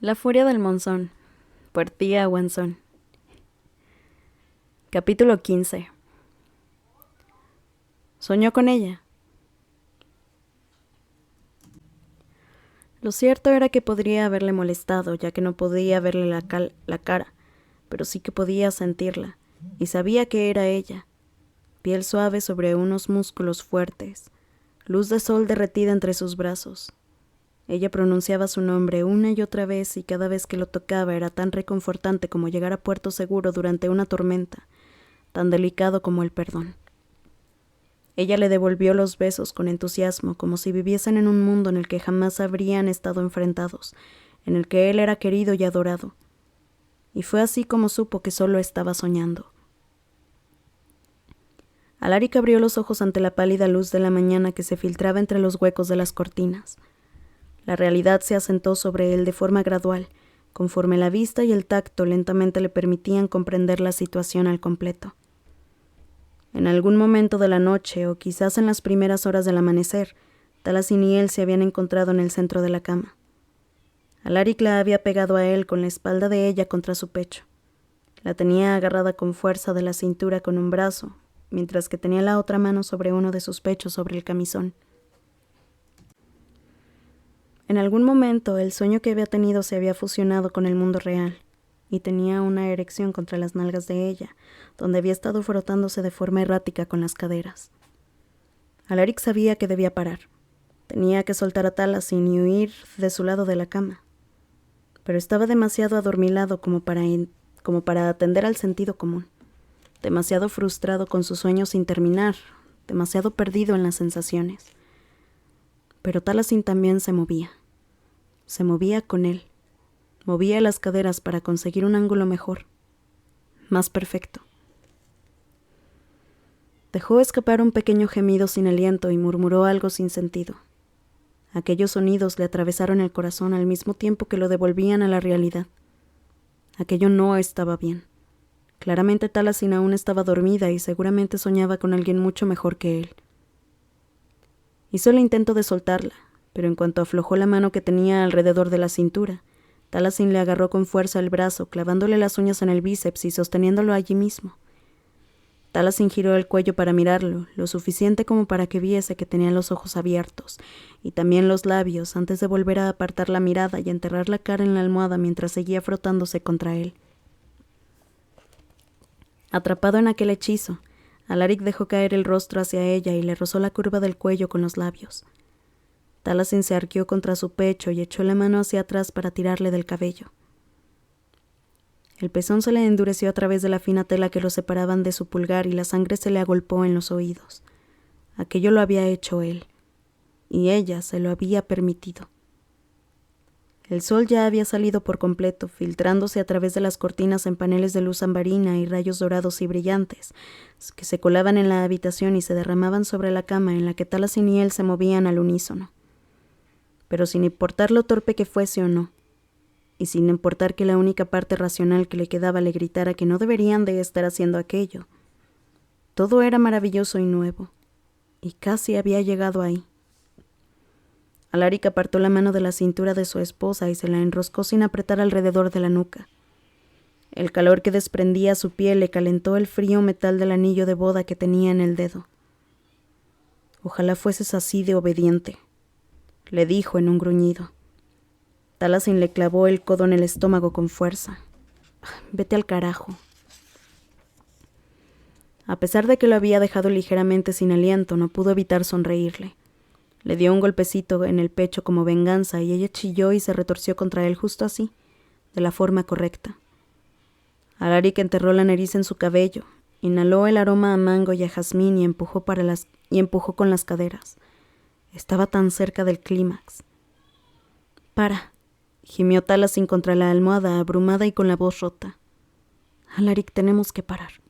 La furia del monzón, por Tía Wanson. Capítulo 15. Soñó con ella. Lo cierto era que podría haberle molestado, ya que no podía verle la cara, pero sí que podía sentirla, y sabía que era ella. Piel suave sobre unos músculos fuertes, luz de sol derretida entre sus brazos. Ella pronunciaba su nombre una y otra vez, y cada vez que lo tocaba era tan reconfortante como llegar a puerto seguro durante una tormenta, tan delicado como el perdón. Ella le devolvió los besos con entusiasmo, como si viviesen en un mundo en el que jamás habrían estado enfrentados, en el que él era querido y adorado. Y fue así como supo que solo estaba soñando. Alaric abrió los ojos ante la pálida luz de la mañana que se filtraba entre los huecos de las cortinas. La realidad se asentó sobre él de forma gradual, conforme la vista y el tacto lentamente le permitían comprender la situación al completo. En algún momento de la noche, o quizás en las primeras horas del amanecer, Taliesin y él se habían encontrado en el centro de la cama. Alaric la había pegado a él con la espalda de ella contra su pecho. La tenía agarrada con fuerza de la cintura con un brazo, mientras que tenía la otra mano sobre uno de sus pechos sobre el camisón. En algún momento, el sueño que había tenido se había fusionado con el mundo real, y tenía una erección contra las nalgas de ella, donde había estado frotándose de forma errática con las caderas. Alaric sabía que debía parar. Tenía que soltar a Taliesin y huir de su lado de la cama. Pero estaba demasiado adormilado como para atender al sentido común, demasiado frustrado con su sueño sin terminar, demasiado perdido en las sensaciones. Pero Taliesin también se movía. Se movía con él. Movía las caderas para conseguir un ángulo mejor, más perfecto. Dejó escapar un pequeño gemido sin aliento y murmuró algo sin sentido. Aquellos sonidos le atravesaron el corazón al mismo tiempo que lo devolvían a la realidad. Aquello no estaba bien. Claramente Taliesin aún estaba dormida y seguramente soñaba con alguien mucho mejor que él. Hizo el intento de soltarla, pero en cuanto aflojó la mano que tenía alrededor de la cintura, Taliesin le agarró con fuerza el brazo, clavándole las uñas en el bíceps y sosteniéndolo allí mismo. Taliesin giró el cuello para mirarlo, lo suficiente como para que viese que tenía los ojos abiertos, y también los labios, antes de volver a apartar la mirada y enterrar la cara en la almohada mientras seguía frotándose contra él. Atrapado en aquel hechizo, Alaric dejó caer el rostro hacia ella y le rozó la curva del cuello con los labios. Taliesin se arqueó contra su pecho y echó la mano hacia atrás para tirarle del cabello. El pezón se le endureció a través de la fina tela que lo separaban de su pulgar y la sangre se le agolpó en los oídos. Aquello lo había hecho él, y ella se lo había permitido. El sol ya había salido por completo, filtrándose a través de las cortinas en paneles de luz ambarina y rayos dorados y brillantes, que se colaban en la habitación y se derramaban sobre la cama en la que Taliesin y él se movían al unísono. Pero sin importar lo torpe que fuese o no, y sin importar que la única parte racional que le quedaba le gritara que no deberían de estar haciendo aquello, todo era maravilloso y nuevo, y casi había llegado ahí. Alaric apartó la mano de la cintura de su esposa y se la enroscó sin apretar alrededor de la nuca. El calor que desprendía su piel le calentó el frío metal del anillo de boda que tenía en el dedo. «Ojalá fueses así de obediente», le dijo en un gruñido. Taliesin le clavó el codo en el estómago con fuerza. «Vete al carajo». A pesar de que lo había dejado ligeramente sin aliento, no pudo evitar sonreírle. Le dio un golpecito en el pecho como venganza y ella chilló y se retorció contra él justo así, de la forma correcta. Alaric enterró la nariz en su cabello, inhaló el aroma a mango y a jazmín y empujó con las caderas. Estaba tan cerca del clímax. «Para», gimió Taliesin contra la almohada, abrumada y con la voz rota. «Alaric, tenemos que parar».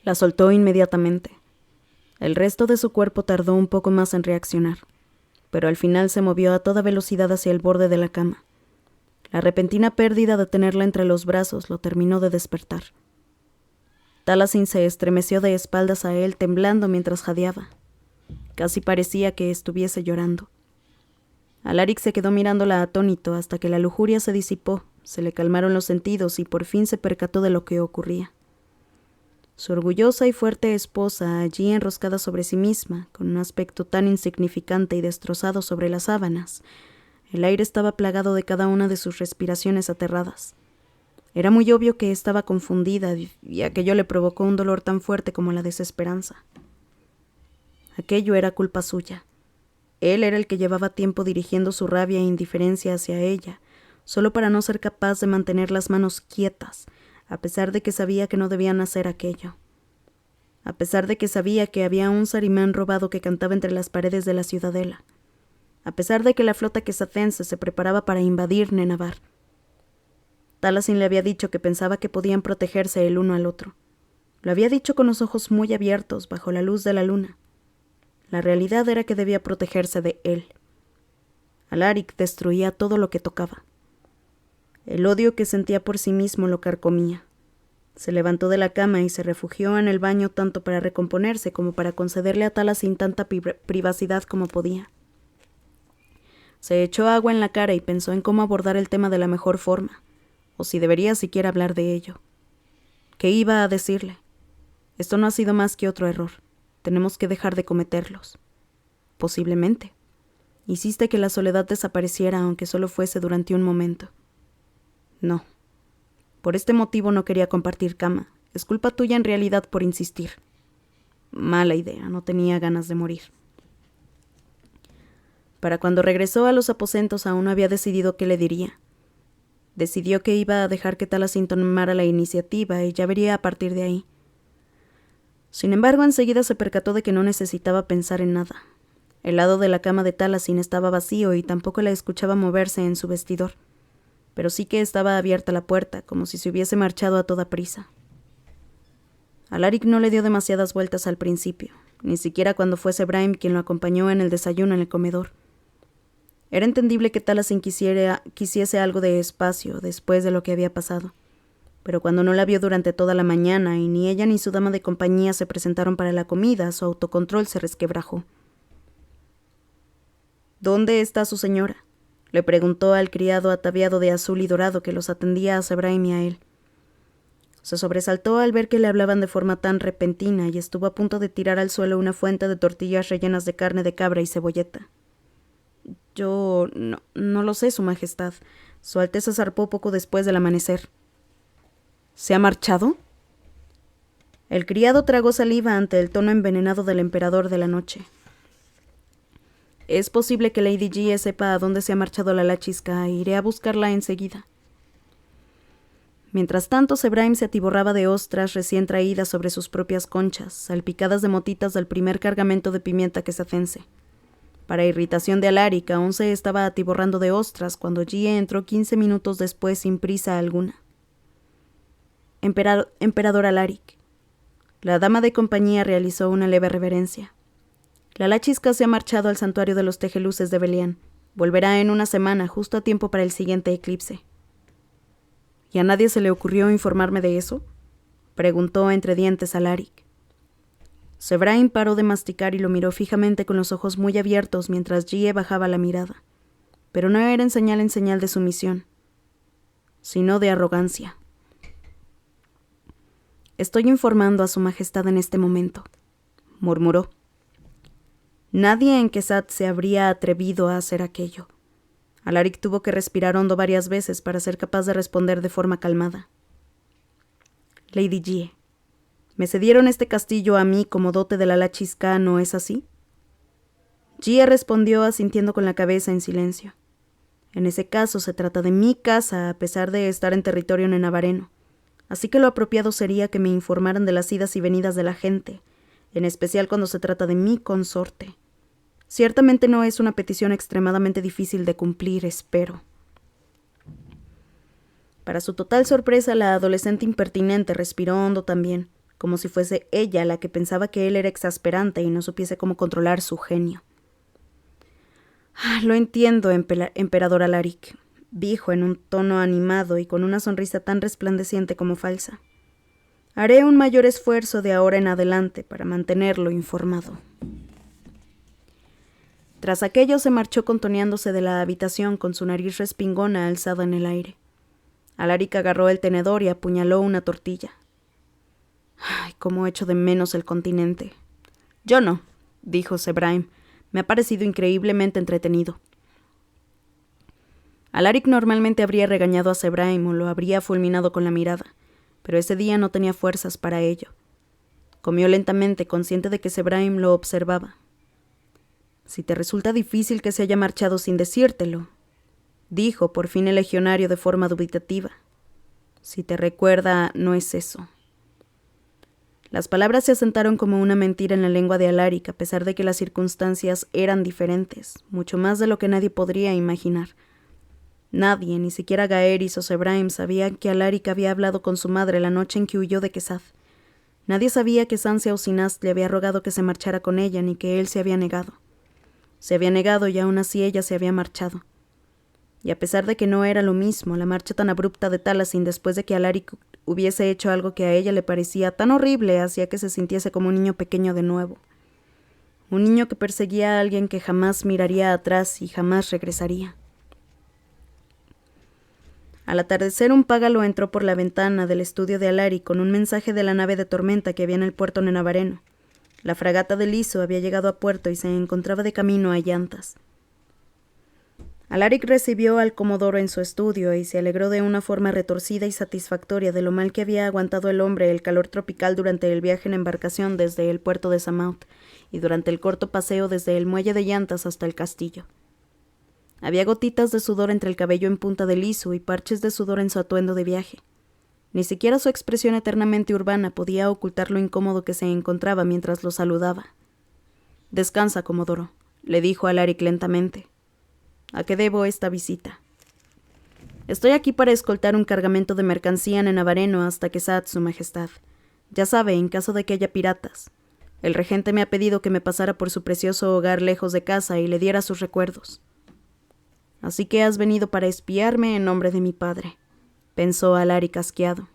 La soltó inmediatamente. El resto de su cuerpo tardó un poco más en reaccionar, pero al final se movió a toda velocidad hacia el borde de la cama. La repentina pérdida de tenerla entre los brazos lo terminó de despertar. Taliesin se estremeció de espaldas a él, temblando mientras jadeaba. Casi parecía que estuviese llorando. Alaric se quedó mirándola atónito hasta que la lujuria se disipó, se le calmaron los sentidos y por fin se percató de lo que ocurría. Su orgullosa y fuerte esposa, allí enroscada sobre sí misma, con un aspecto tan insignificante y destrozado sobre las sábanas. El aire estaba plagado de cada una de sus respiraciones aterradas. Era muy obvio que estaba confundida y aquello le provocó un dolor tan fuerte como la desesperanza. Aquello era culpa suya. Él era el que llevaba tiempo dirigiendo su rabia e indiferencia hacia ella, solo para no ser capaz de mantener las manos quietas, a pesar de que sabía que no debían hacer aquello. A pesar de que sabía que había un Sarimán robado que cantaba entre las paredes de la ciudadela. A pesar de que la flota quesacense se preparaba para invadir Nenavar. Taliesin le había dicho que pensaba que podían protegerse el uno al otro. Lo había dicho con los ojos muy abiertos, bajo la luz de la luna. La realidad era que debía protegerse de él. Alaric destruía todo lo que tocaba. El odio que sentía por sí mismo lo carcomía. Se levantó de la cama y se refugió en el baño tanto para recomponerse como para concederle a Taliesin tanta privacidad como podía. Se echó agua en la cara y pensó en cómo abordar el tema de la mejor forma, o si debería siquiera hablar de ello. ¿Qué iba a decirle? Esto no ha sido más que otro error. Tenemos que dejar de cometerlos. Posiblemente. Hiciste que la soledad desapareciera, aunque solo fuese durante un momento. No. Por este motivo no quería compartir cama. Es culpa tuya en realidad por insistir. Mala idea, no tenía ganas de morir. Para cuando regresó a los aposentos aún no había decidido qué le diría. Decidió que iba a dejar que Taliesin tomara la iniciativa y ya vería a partir de ahí. Sin embargo, enseguida se percató de que no necesitaba pensar en nada. El lado de la cama de Taliesin estaba vacío y tampoco la escuchaba moverse en su vestidor, pero sí que estaba abierta la puerta, como si se hubiese marchado a toda prisa. Alaric no le dio demasiadas vueltas al principio, ni siquiera cuando fuese Braim quien lo acompañó en el desayuno en el comedor. Era entendible que Taliesin quisiese algo de espacio después de lo que había pasado, pero cuando no la vio durante toda la mañana y ni ella ni su dama de compañía se presentaron para la comida, su autocontrol se resquebrajó. ¿Dónde está su señora?, le preguntó al criado ataviado de azul y dorado que los atendía a Sebraim y a él. Se sobresaltó al ver que le hablaban de forma tan repentina y estuvo a punto de tirar al suelo una fuente de tortillas rellenas de carne de cabra y cebolleta. Yo no lo sé, Su Majestad. Su Alteza zarpó poco después del amanecer. ¿Se ha marchado? El criado tragó saliva ante el tono envenenado del emperador de la noche. Es posible que Lady G sepa a dónde se ha marchado la Lachisca e iré a buscarla enseguida. Mientras tanto, Sebraim se atiborraba de ostras recién traídas sobre sus propias conchas, salpicadas de motitas del primer cargamento de pimienta quesacense. Para irritación de Alaric, aún se estaba atiborrando de ostras cuando Gie entró 15 minutos después sin prisa alguna. Emperador Alaric. La dama de compañía realizó una leve reverencia. La Lachisca se ha marchado al santuario de los tejeluces de Belian. Volverá en una semana, justo a tiempo para el siguiente eclipse. ¿Y a nadie se le ocurrió informarme de eso?, preguntó entre dientes Alaric. Sebraim paró de masticar y lo miró fijamente con los ojos muy abiertos mientras Gie bajaba la mirada, pero no era en señal de sumisión, sino de arrogancia. Estoy informando a Su Majestad en este momento, murmuró. Nadie en Kesat se habría atrevido a hacer aquello. Alaric tuvo que respirar hondo varias veces para ser capaz de responder de forma calmada. Lady Gie, ¿me cedieron este castillo a mí como dote de la Lachisca, no es así? Gie respondió asintiendo con la cabeza en silencio. En ese caso se trata de mi casa a pesar de estar en territorio nenavareno, así que lo apropiado sería que me informaran de las idas y venidas de la gente, en especial cuando se trata de mi consorte. Ciertamente no es una petición extremadamente difícil de cumplir, espero. Para su total sorpresa, la adolescente impertinente respiró hondo también, como si fuese ella la que pensaba que él era exasperante y no supiese cómo controlar su genio. Lo entiendo, emperador Alaric, dijo en un tono animado y con una sonrisa tan resplandeciente como falsa. Haré un mayor esfuerzo de ahora en adelante para mantenerlo informado. Tras aquello se marchó contoneándose de la habitación con su nariz respingona alzada en el aire. Alaric agarró el tenedor y apuñaló una tortilla. «Ay, cómo echo de menos el continente». «Yo no», dijo Zebraim. «Me ha parecido increíblemente entretenido». Alaric normalmente habría regañado a Zebraim o lo habría fulminado con la mirada, pero ese día no tenía fuerzas para ello. Comió lentamente, consciente de que Zebraim lo observaba. «Si te resulta difícil que se haya marchado sin decírtelo», dijo por fin el legionario de forma dubitativa. «Si te recuerda, no es eso». Las palabras se asentaron como una mentira en la lengua de Alaric, a pesar de que las circunstancias eran diferentes, mucho más de lo que nadie podría imaginar. Nadie, ni siquiera Gaeris o Zebraim, sabía que Alaric había hablado con su madre la noche en que huyó de Kesad. Nadie sabía que Sansia o Sinast le había rogado que se marchara con ella, ni que él se había negado. Se había negado y aún así ella se había marchado. Y a pesar de que no era lo mismo, la marcha tan abrupta de Talasin después de que Alaric hubiese hecho algo que a ella le parecía tan horrible hacía que se sintiese como un niño pequeño de nuevo. Un niño que perseguía a alguien que jamás miraría atrás y jamás regresaría. Al atardecer, un págalo entró por la ventana del estudio de Alaric con un mensaje de la nave de tormenta que había en el puerto nenavareno. La fragata de Liso había llegado a puerto y se encontraba de camino a Llantas. Alaric recibió al comodoro en su estudio y se alegró de una forma retorcida y satisfactoria de lo mal que había aguantado el hombre el calor tropical durante el viaje en embarcación desde el puerto de Samaut y durante el corto paseo desde el muelle de Llantas hasta el castillo. Había gotitas de sudor entre el cabello en punta de liso y parches de sudor en su atuendo de viaje. Ni siquiera su expresión eternamente urbana podía ocultar lo incómodo que se encontraba mientras lo saludaba. «Descansa, comodoro», le dijo Alaric lentamente. «¿A qué debo esta visita?» «Estoy aquí para escoltar un cargamento de mercancía en Nenavareno hasta Kesad, su majestad. Ya sabe, en caso de que haya piratas. El regente me ha pedido que me pasara por su precioso hogar lejos de casa y le diera sus recuerdos». «Así que has venido para espiarme en nombre de mi padre», pensó Alaric asqueado.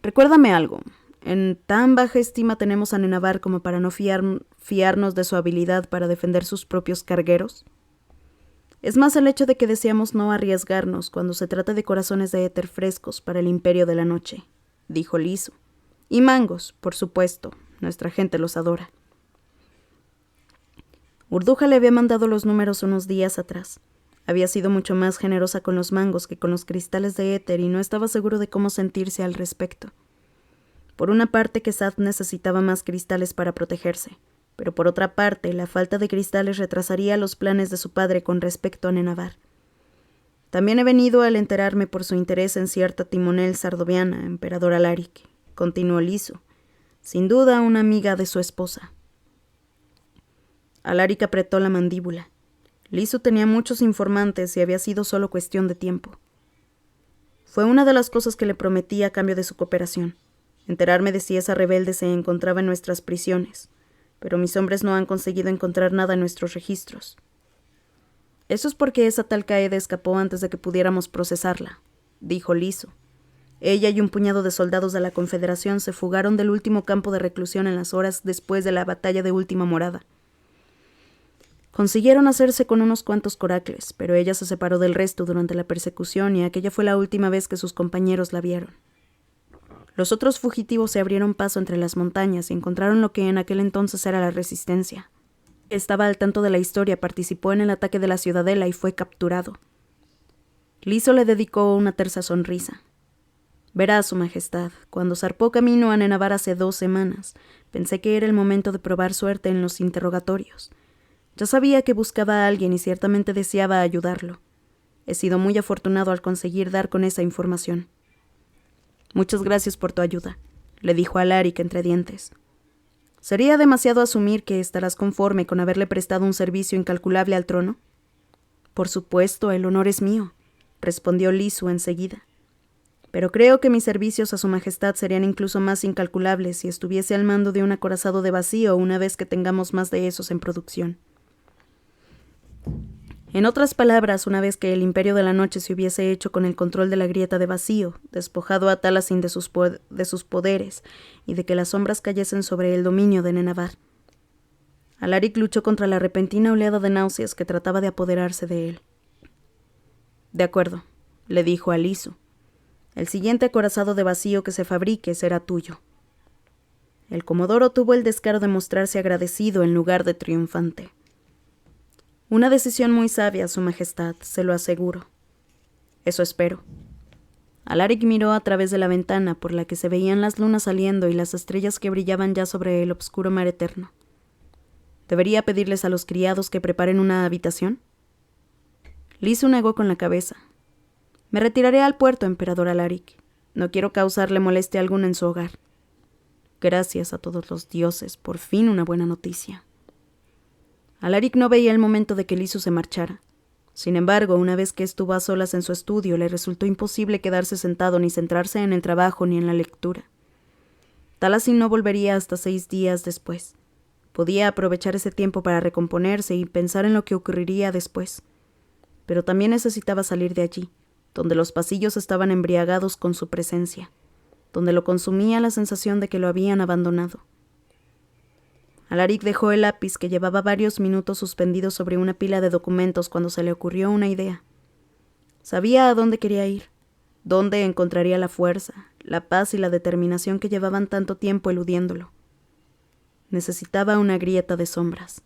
«Recuérdame algo. ¿En tan baja estima tenemos a Nenavar como para no fiarnos de su habilidad para defender sus propios cargueros? Es más el hecho de que deseamos no arriesgarnos cuando se trata de corazones de éter frescos para el imperio de la noche», dijo Liso. «Y mangos, por supuesto. Nuestra gente los adora». Urduja le había mandado los números unos días atrás. Había sido mucho más generosa con los mangos que con los cristales de éter y no estaba seguro de cómo sentirse al respecto. Por una parte, Kesad necesitaba más cristales para protegerse, pero por otra parte, la falta de cristales retrasaría los planes de su padre con respecto a Nenavar. «También he venido al enterarme por su interés en cierta timonel sardoviana, emperador Alaric», continuó Liso, «sin duda una amiga de su esposa». Alaric apretó la mandíbula. Liso tenía muchos informantes y había sido solo cuestión de tiempo. Fue una de las cosas que le prometí a cambio de su cooperación, enterarme de si esa rebelde se encontraba en nuestras prisiones, pero mis hombres no han conseguido encontrar nada en nuestros registros. «Eso es porque esa tal Caeda escapó antes de que pudiéramos procesarla», dijo Liso. «Ella y un puñado de soldados de la Confederación se fugaron del último campo de reclusión en las horas después de la batalla de Última Morada. Consiguieron hacerse con unos cuantos coracles, pero ella se separó del resto durante la persecución y aquella fue la última vez que sus compañeros la vieron. Los otros fugitivos se abrieron paso entre las montañas y encontraron lo que en aquel entonces era la resistencia. Estaba al tanto de la historia, participó en el ataque de la ciudadela y fue capturado». Liso le dedicó una tersa sonrisa. «Verá, su majestad, cuando zarpó camino a Nenavar hace 2 semanas, pensé que era el momento de probar suerte en los interrogatorios. Ya sabía que buscaba a alguien y ciertamente deseaba ayudarlo. He sido muy afortunado al conseguir dar con esa información». «Muchas gracias por tu ayuda», le dijo Alaric entre dientes. «¿Sería demasiado asumir que estarás conforme con haberle prestado un servicio incalculable al trono?» «Por supuesto, el honor es mío», respondió Liso enseguida. «Pero creo que mis servicios a su majestad serían incluso más incalculables si estuviese al mando de un acorazado de vacío una vez que tengamos más de esos en producción». En otras palabras, una vez que el Imperio de la Noche se hubiese hecho con el control de la grieta de vacío, despojado a Talasin de sus poderes y de que las sombras cayesen sobre el dominio de Nenavar. Alaric luchó contra la repentina oleada de náuseas que trataba de apoderarse de él. «De acuerdo», le dijo a Lisu. «El siguiente acorazado de vacío que se fabrique será tuyo». El comodoro tuvo el descaro de mostrarse agradecido en lugar de triunfante. «Una decisión muy sabia, Su Majestad, se lo aseguro». «Eso espero». Alaric miró a través de la ventana por la que se veían las lunas saliendo y las estrellas que brillaban ya sobre el obscuro mar eterno. ¿Debería pedirles a los criados que preparen una habitación? Lisu negó con la cabeza. «Me retiraré al puerto, emperador Alaric. No quiero causarle molestia alguna en su hogar». «Gracias a todos los dioses, por fin una buena noticia». Alaric no veía el momento de que Lisu se marchara. Sin embargo, una vez que estuvo a solas en su estudio, le resultó imposible quedarse sentado ni centrarse en el trabajo ni en la lectura. Taliesin no volvería hasta 6 días después. Podía aprovechar ese tiempo para recomponerse y pensar en lo que ocurriría después. Pero también necesitaba salir de allí, donde los pasillos estaban embriagados con su presencia, donde lo consumía la sensación de que lo habían abandonado. Alaric dejó el lápiz que llevaba varios minutos suspendido sobre una pila de documentos cuando se le ocurrió una idea. Sabía a dónde quería ir, dónde encontraría la fuerza, la paz y la determinación que llevaban tanto tiempo eludiéndolo. Necesitaba una grieta de sombras.